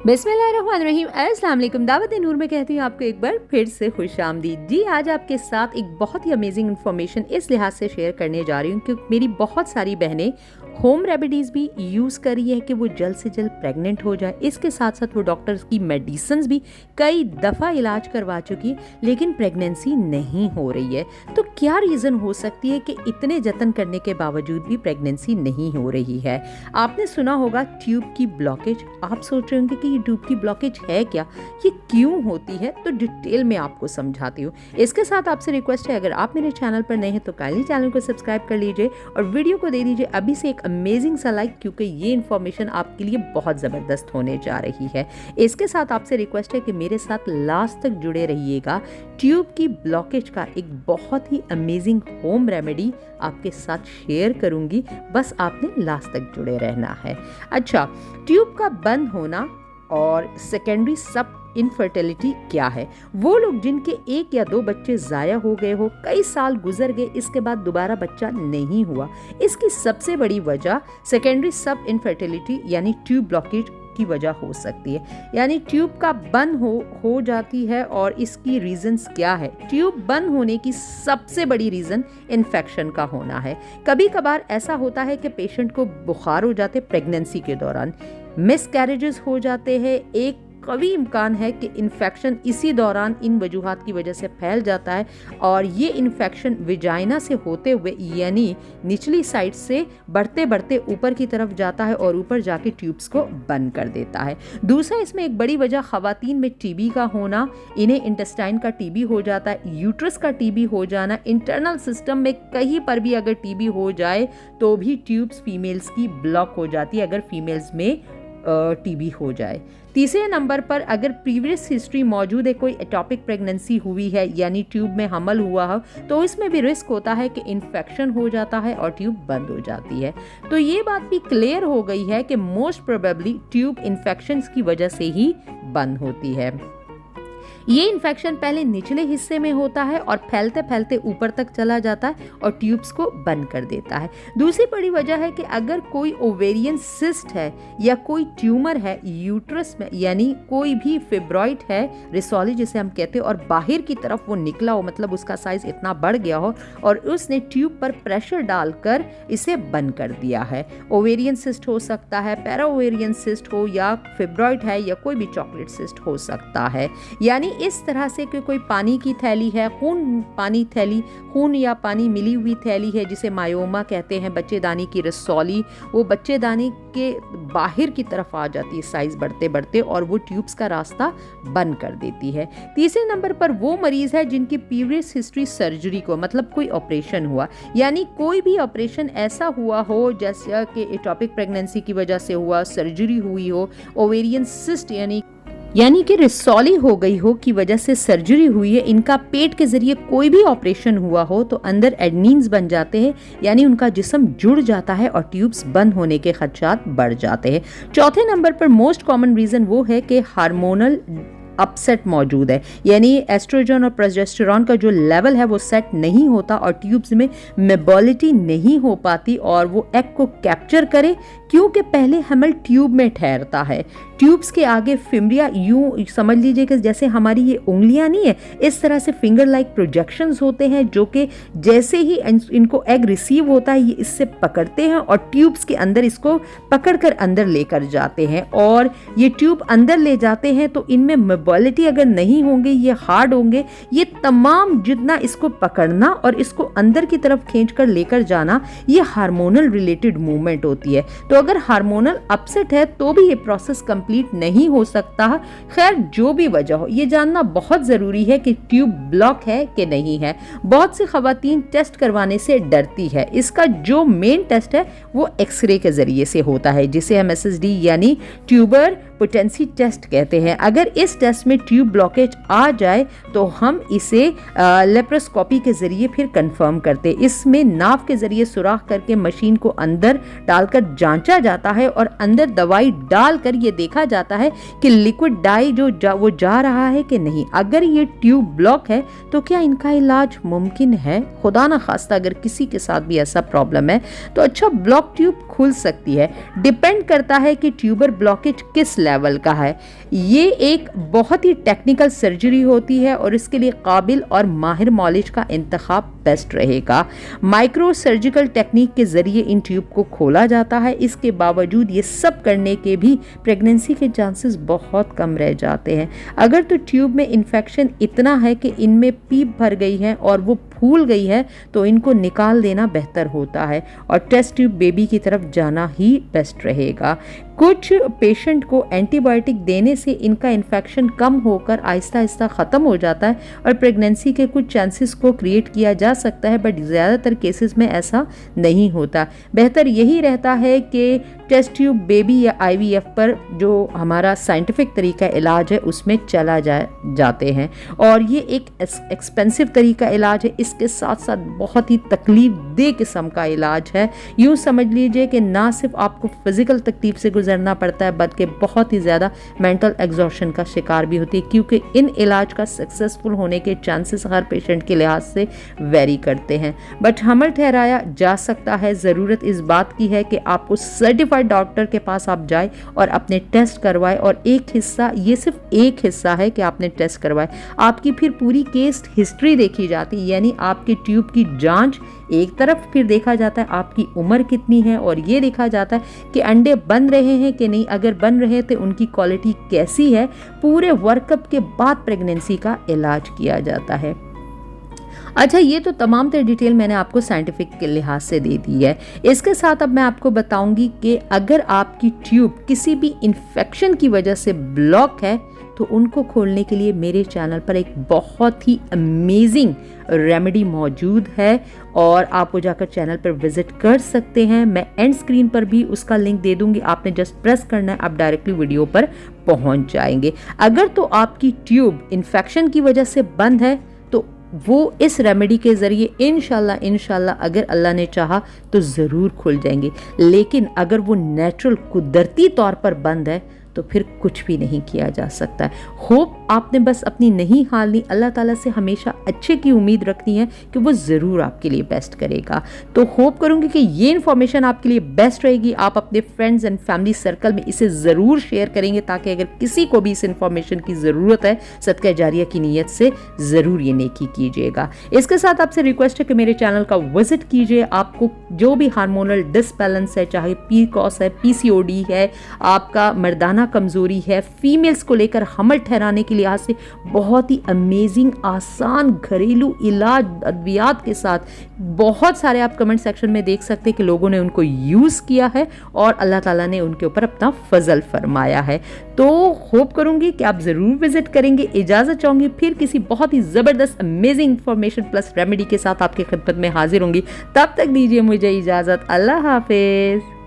बिस्मिल्लाहिर्रहमानिर्रहीम। अस्सलाम वालेकुम। दावत नूर में कहती हूँ आपको एक बार फिर से खुशामदीद। जी, आज आपके साथ एक बहुत ही अमेजिंग इन्फॉर्मेशन इस लिहाज से शेयर करने जा रही हूँ क्योंकि मेरी बहुत सारी बहनें होम रेमेडीज़ भी यूज़ कर रही है कि वो जल्द से जल्द प्रेग्नेंट हो जाए। इसके साथ साथ वो डॉक्टर्स की मेडिसिन भी कई दफ़ा इलाज करवा चुकी है लेकिन प्रेगनेंसी नहीं हो रही है। तो क्या रीज़न हो सकती है कि इतने जतन करने के बावजूद भी प्रेगनेंसी नहीं हो रही है? आपने सुना होगा ट्यूब की ब्लॉकेज। आप सोच रहे होंगे कि ये ट्यूब की ब्लॉकेज है क्या, ये क्यों होती है? तो डिटेल में आपको समझाती हूँ। इसके साथ आपसे रिक्वेस्ट है, अगर आप मेरे चैनल पर नए हैं तो काइंडली चैनल को सब्सक्राइब कर लीजिए और वीडियो को दे दीजिए अभी से एक अमेजिंग सा लाइक, क्योंकि ये इन्फॉर्मेशन आपके लिए बहुत ज़बरदस्त होने जा रही है। इसके साथ आपसे रिक्वेस्ट है कि मेरे साथ लास्ट तक जुड़े रहिएगा। ट्यूब की ब्लॉकेज का एक बहुत ही अमेजिंग होम रेमेडी आपके साथ शेयर करूंगी, बस आपने लास्ट तक जुड़े रहना है। अच्छा, ट्यूब का बंद होना और सेकेंडरी सब इनफर्टिलिटी क्या है? वो लोग जिनके 1 या 2 बच्चे ज़ाया हो गए हो, कई साल गुजर गए, इसके बाद दोबारा बच्चा नहीं हुआ, इसकी सबसे बड़ी वजह सेकेंडरी सब इनफर्टिलिटी यानी ट्यूब ब्लॉकेज की वजह हो सकती है। यानी ट्यूब का बंद हो जाती है। और इसकी रीजंस क्या है? ट्यूब बंद होने की सबसे बड़ी रीज़न इन्फेक्शन का होना है। कभी कभार ऐसा होता है कि पेशेंट को बुखार हो जाते प्रेगनेंसी के दौरान, मिसकैरेजेस हो जाते हैं, एक कभी इम्कान है कि इन्फेक्शन इसी दौरान इन वजूहात की वजह से फैल जाता है और ये इन्फेक्शन विजाइना से होते हुए यानी निचली साइड से बढ़ते बढ़ते ऊपर की तरफ जाता है और ऊपर जाके ट्यूब्स को बंद कर देता है। दूसरा, इसमें एक बड़ी वजह ख़वातीन में टीबी का होना। इन्हें इंटेस्टाइन का टीबी हो जाता है, यूट्रस का टीबी हो जाना, इंटरनल सिस्टम में कहीं पर भी अगर टीबी हो जाए तो भी ट्यूब्स फीमेल्स की ब्लॉक हो जाती है अगर फीमेल्स में टीबी हो जाए। तीसरे नंबर पर अगर प्रीवियस हिस्ट्री मौजूद है, कोई एटॉपिक प्रेगनेंसी हुई है यानी ट्यूब में हमल हुआ हो, तो इसमें भी रिस्क होता है कि इन्फेक्शन हो जाता है और ट्यूब बंद हो जाती है। तो ये बात भी क्लियर हो गई है कि मोस्ट प्रोबेबली ट्यूब इन्फेक्शंस की वजह से ही बंद होती है। ये इन्फेक्शन पहले निचले हिस्से में होता है और फैलते फैलते ऊपर तक चला जाता है और ट्यूब्स को बंद कर देता है। दूसरी बड़ी वजह है कि अगर कोई ओवेरियन सिस्ट है या कोई ट्यूमर है यूट्रस में, यानी कोई भी फिब्रॉइड है, रिसोली जिसे हम कहते हैं, और बाहर की तरफ वो निकला हो, मतलब उसका साइज इतना बढ़ गया हो और उसने ट्यूब पर प्रेशर डालकर इसे बंद कर दिया है। ओवेरियन सिस्ट हो सकता है, पैरा ओवेरियन सिस्ट हो, या फिब्रॉइड है, या कोई भी चॉकलेट सिस्ट हो सकता है। यानी इस तरह से कि कोई पानी की थैली है, खून या पानी मिली हुई थैली है जिसे मायोमा कहते हैं, बच्चेदानी की रसौली, वो बच्चेदानी के बाहर की तरफ आ जाती है साइज बढ़ते बढ़ते और वो ट्यूब्स का रास्ता बंद कर देती है। तीसरे नंबर पर वो मरीज है जिनकी प्रीवियस हिस्ट्री सर्जरी को, मतलब कोई ऑपरेशन हुआ, यानी कोई भी ऑपरेशन ऐसा हुआ हो जैसे कि एटॉपिक प्रेगनेंसी की वजह से हुआ, सर्जरी हुई हो, ओवेरियन सिस्ट यानी कि रिसोली हो गई हो की वजह से सर्जरी हुई है, इनका पेट के जरिए कोई भी ऑपरेशन हुआ हो तो अंदर एडनीन्स बन जाते हैं, यानी उनका जिस्म जुड़ जाता है और ट्यूब्स बंद होने के खदशात बढ़ जाते हैं। चौथे नंबर पर मोस्ट कॉमन रीज़न वो है कि हार्मोनल अपसेट मौजूद है, यानी एस्ट्रोजन और प्रोजेस्टेरॉन का जो लेवल है वो सेट नहीं होता और ट्यूब्स में मोबिलिटी नहीं हो पाती और वो एग को कैप्चर करे, क्योंकि पहले हमल ट्यूब में ठहरता है। ट्यूब्स के आगे फिमरिया, यूं समझ लीजिए कि जैसे हमारी ये उंगलियां नहीं है, इस तरह से फिंगर लाइक प्रोजेक्शंस होते हैं जो कि जैसे ही इनको एग रिसीव होता है ये इससे पकड़ते हैं और ट्यूब्स के अंदर इसको पकड़कर अंदर लेकर जाते हैं और ये ट्यूब अंदर ले जाते हैं। तो इनमें मोबिलिटी अगर नहीं होंगे, ये हार्ड होंगे, ये तमाम जितना इसको पकड़ना और इसको अंदर की तरफ खींच कर लेकर जाना, ये हार्मोनल रिलेटेड मूवमेंट होती है। तो अगर हार्मोनल अपसेट है तो भी ये प्रोसेस कंप्लीट नहीं हो सकता। खैर, जो भी वजह हो, ये जानना बहुत ज़रूरी है कि ट्यूब ब्लॉक है कि नहीं है। बहुत सी खवातीन टेस्ट करवाने से डरती है। इसका जो मेन टेस्ट है वो एक्सरे के ज़रिए से होता है, जिसे हम SSD यानी ट्यूबर पोटेंसी टेस्ट कहते हैं। अगर इस टेस्ट में ट्यूब ब्लॉकेज आ जाए तो हम इसे लेप्रोस्कोपी के ज़रिए फिर कंफर्म करते हैं। इसमें नाव के ज़रिए सुराख करके मशीन को अंदर डालकर जांचा जाता है और अंदर दवाई डालकर ये देखा जाता है कि लिक्विड डाई वो जा रहा है कि नहीं। अगर ये ट्यूब ब्लॉक है तो क्या इनका इलाज मुमकिन है? खुदा ना खास्ता अगर किसी के साथ भी ऐसा प्रॉब्लम है तो अच्छा, ब्लॉक ट्यूब खुल सकती है। डिपेंड करता है कि ट्यूबर ब्लॉकेज किस लेवल का है। ये एक बहुत ही टेक्निकल सर्जरी होती है और इसके लिए काबिल और माहिर मौलिज का इंतखाब बेस्ट रहेगा। माइक्रो सर्जिकल टेक्निक के ज़रिए इन ट्यूब को खोला जाता है। इसके बावजूद ये सब करने के भी प्रेगनेंसी के चांसेस बहुत कम रह जाते हैं। अगर तो ट्यूब में इन्फेक्शन इतना है कि इनमें पीप भर गई है और वो फूल गई है तो इनको निकाल देना बेहतर होता है और टेस्ट ट्यूब बेबी की तरफ जाना ही बेस्ट रहेगा। कुछ पेशेंट को एंटीबायोटिक देने से इनका इन्फेक्शन कम होकर आहिस्ता आहिस्ता ख़त्म हो जाता है और प्रेगनेंसी के कुछ चांसेस को क्रिएट किया जा सकता है, बट ज़्यादातर केसेस में ऐसा नहीं होता। बेहतर यही रहता है कि टेस्ट ट्यूब बेबी या IVF पर जो हमारा साइंटिफिक तरीका इलाज है उसमें चला जाते हैं और ये एक एक्सपेंसिव तरीका इलाज है। इसके साथ साथ बहुत ही तकलीफ दे किस्म का इलाज है। यूँ समझ लीजिए कि ना सिर्फ आपको फिज़िकल तकलीफ से गुजरना पड़ता है बल्कि बहुत ही ज़्यादा मेंटल एग्जॉशन का शिकार भी होती है, क्योंकि इन इलाज का सक्सेसफुल होने के चांसेस हर पेशेंट के लिहाज से वेरी करते हैं। बट हमल ठहराया जा सकता है। ज़रूरत इस बात की है कि आपको सर्टिफाइड डॉक्टर के पास आप जाए और अपने टेस्ट करवाए और एक हिस्सा, ये सिर्फ एक हिस्सा है कि आपने टेस्ट करवाए, आपकी फिर पूरी केस हिस्ट्री देखी जाती है, यानी आपकी ट्यूब की जांच एक तरफ, फिर देखा जाता है आपकी उम्र कितनी है और ये देखा जाता है कि अंडे बन रहे हैं कि नहीं, अगर बन रहे हैं तो उनकी क्वालिटी कैसी है। पूरे वर्कअप के बाद प्रेगनेंसी का इलाज किया जाता है। अच्छा, ये तो तमाम तर डिटेल मैंने आपको साइंटिफिक के लिहाज से दे दी है। इसके साथ अब मैं आपको बताऊंगी कि अगर आपकी ट्यूब किसी भी इन्फेक्शन की वजह से ब्लॉक है तो उनको खोलने के लिए मेरे चैनल पर एक बहुत ही अमेजिंग रेमेडी मौजूद है और आप वो जाकर चैनल पर विजिट कर सकते हैं। मैं एंड स्क्रीन पर भी उसका लिंक दे दूंगी, आपने जस्ट प्रेस करना है, आप डायरेक्टली वीडियो पर पहुंच जाएंगे। अगर तो आपकी ट्यूब इन्फेक्शन की वजह से बंद है तो वो इस रेमेडी के ज़रिए इंशाल्लाह अगर अल्लाह ने चाहा तो ज़रूर खुल जाएंगे। लेकिन अगर वो नेचुरल कुदरती तौर पर बंद है तो फिर कुछ भी नहीं किया जा सकता है। होप आपने बस अपनी नहीं हारनी, अल्लाह ताला से हमेशा अच्छे की उम्मीद रखनी है कि वो ज़रूर आपके लिए बेस्ट करेगा। तो होप करूँगी कि ये इन्फॉर्मेशन आपके लिए बेस्ट रहेगी। आप अपने फ्रेंड्स एंड फैमिली सर्कल में इसे ज़रूर शेयर करेंगे ताकि अगर किसी को भी इस इन्फॉर्मेशन की ज़रूरत है, सदका जारिया की नीयत से ज़रूर ये नेकी कीजिएगा। इसके साथ आपसे रिक्वेस्ट है कि मेरे चैनल का विजिट कीजिए। आपको जो भी हार्मोनल डिसबैलेंस है, चाहे PCOS है, PCOD है, आपका मर्दाना कमजोरी है, फीमेल्स को लेकर हमल ठहराने के लिहाज से बहुत ही अमेजिंग आसान घरेलू इलाज अद्वियात के साथ बहुत सारे आप कमेंट सेक्शन में देख सकते हैं कि लोगों ने उनको यूज़ किया है और अल्लाह ताला ने उनके ऊपर अपना फजल फरमाया है। तो होप करूंगी कि आप ज़रूर विजिट करेंगे। इजाज़त चाहूँगी, फिर किसी बहुत ही ज़बरदस्त अमेजिंग इंफॉर्मेशन प्लस रेमेडी के साथ आपकी खिदमत में हाजिर होंगी। तब तक दीजिए मुझे इजाज़त। अल्लाह हाफिज़।